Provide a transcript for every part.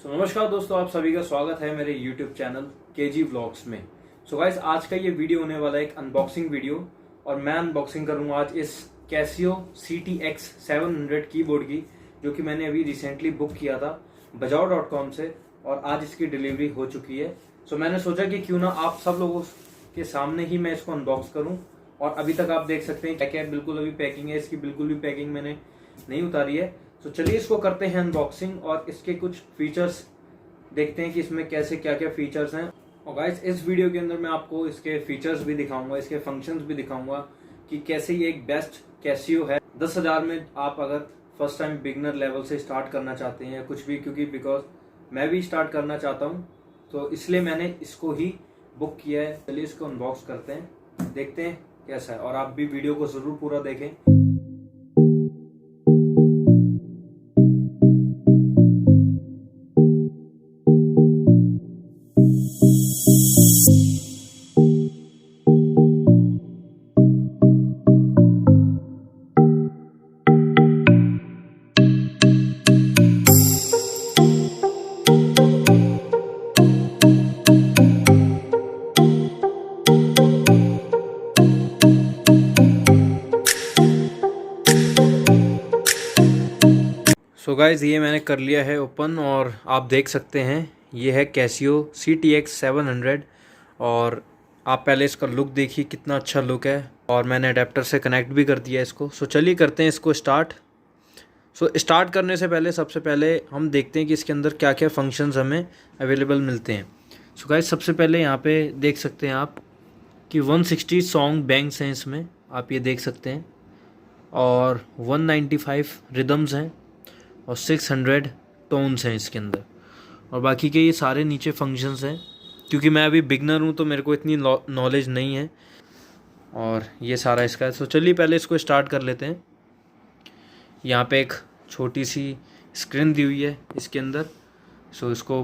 नमस्कार दोस्तों, आप सभी का स्वागत है मेरे YouTube चैनल केजी व्लॉग्स में। गाइस, आज का ये वीडियो होने वाला है एक अनबॉक्सिंग वीडियो और मैं अनबॉक्सिंग करूंगा आज इस CASIO CTX700 कीबोर्ड की, जो कि मैंने अभी रिसेंटली बुक किया था bajao.com से और आज इसकी डिलीवरी हो चुकी है। मैंने सोचा कि क्यों ना आप सब लोगों के सामने ही मैं इसको अनबॉक्स करूँ। और अभी तक आप देख सकते हैं क्या बिल्कुल अभी पैकिंग है, इसकी बिल्कुल भी पैकिंग मैंने नहीं उतारी है। चलिए इसको करते हैं अनबॉक्सिंग और इसके कुछ फीचर्स देखते हैं कि इसमें कैसे क्या क्या फीचर्स हैं। और गाइस, इस वीडियो के अंदर मैं आपको इसके फीचर्स भी दिखाऊंगा, इसके फंक्शंस भी दिखाऊंगा कि कैसे ये एक बेस्ट कैसियो है। 10,000 में आप अगर फर्स्ट टाइम बिगनर लेवल से स्टार्ट करना चाहते हैं या कुछ भी, क्योंकि बिकॉज मैं भी स्टार्ट करना चाहता हूँ तो इसलिए मैंने इसको ही बुक किया है। चलिए इसको अनबॉक्स करते हैं, देखते हैं कैसा है और आप भी वीडियो को जरूर पूरा देखें। गाइज, ये मैंने कर लिया है ओपन और आप देख सकते हैं ये है CASIO CTX700 और आप पहले इसका लुक देखिए, कितना अच्छा लुक है और मैंने अडेप्टर से कनेक्ट भी कर दिया इसको। चलिए करते हैं इसको स्टार्ट। स्टार्ट करने से पहले सबसे पहले हम देखते हैं कि इसके अंदर क्या क्या फंक्शंस हमें अवेलेबल मिलते हैं। गाइज, सबसे पहले यहाँ पे देख सकते हैं आप कि 160 सॉन्ग बैंक्स हैं इसमें, आप ये देख सकते हैं, और 195 रिदम्स हैं और 600 टोन्स हैं इसके अंदर। और बाकी के ये सारे नीचे फंक्शंस हैं, क्योंकि मैं अभी बिगनर हूँ तो मेरे को इतनी नॉलेज नहीं है और ये सारा इसका है। चलिए पहले इसको स्टार्ट कर लेते हैं। यहाँ पे एक छोटी सी स्क्रीन दी हुई है इसके अंदर। इसको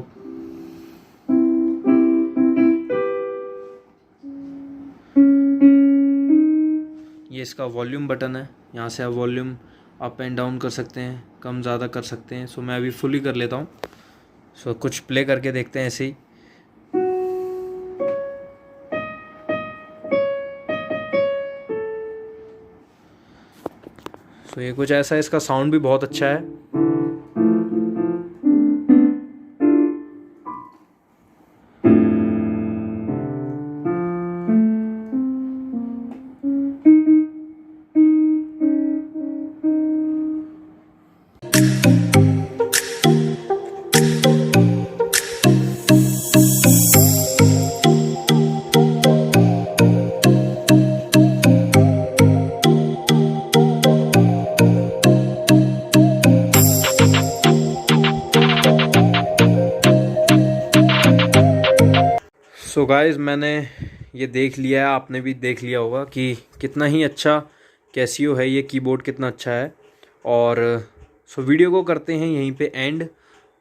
ये इसका वॉल्यूम बटन है, यहाँ से आप वॉल्यूम अप एंड डाउन कर सकते हैं, कम ज़्यादा कर सकते हैं। मैं अभी फुली कर लेता हूँ। कुछ प्ले करके देखते हैं ऐसे ही। ये कुछ ऐसा है, इसका साउंड भी बहुत अच्छा है। गाइस, मैंने ये देख लिया है, आपने भी देख लिया होगा कि कितना ही अच्छा कैसियो है ये कीबोर्ड, कितना अच्छा है। और वीडियो को करते हैं यहीं पे एंड।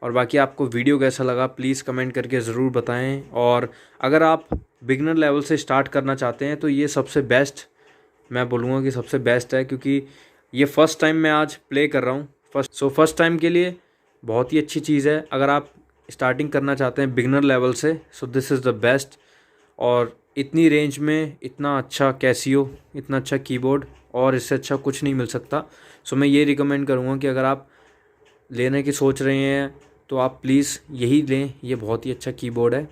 और बाकी आपको वीडियो कैसा लगा प्लीज़ कमेंट करके ज़रूर बताएं। और अगर आप बिगनर लेवल से स्टार्ट करना चाहते हैं तो ये सबसे बेस्ट, मैं बोलूँगा कि सबसे बेस्ट है, क्योंकि ये फ़र्स्ट टाइम मैं आज प्ले कर रहा हूँ। फर्स्ट टाइम के लिए बहुत ही अच्छी चीज़ है। अगर आप स्टार्टिंग करना चाहते हैं बिगनर लेवल से, दिस इज़ द बेस्ट। और इतनी रेंज में इतना अच्छा कैसियो, इतना अच्छा कीबोर्ड और इससे अच्छा कुछ नहीं मिल सकता। मैं ये रिकमेंड करूँगा कि अगर आप लेने की सोच रहे हैं तो आप प्लीज़ यही लें, ये बहुत ही अच्छा कीबोर्ड है।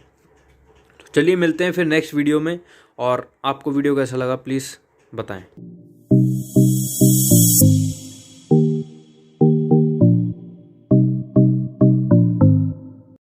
चलिए मिलते हैं फिर नेक्स्ट वीडियो में, और आपको वीडियो कैसा लगा प्लीज़ बताएं।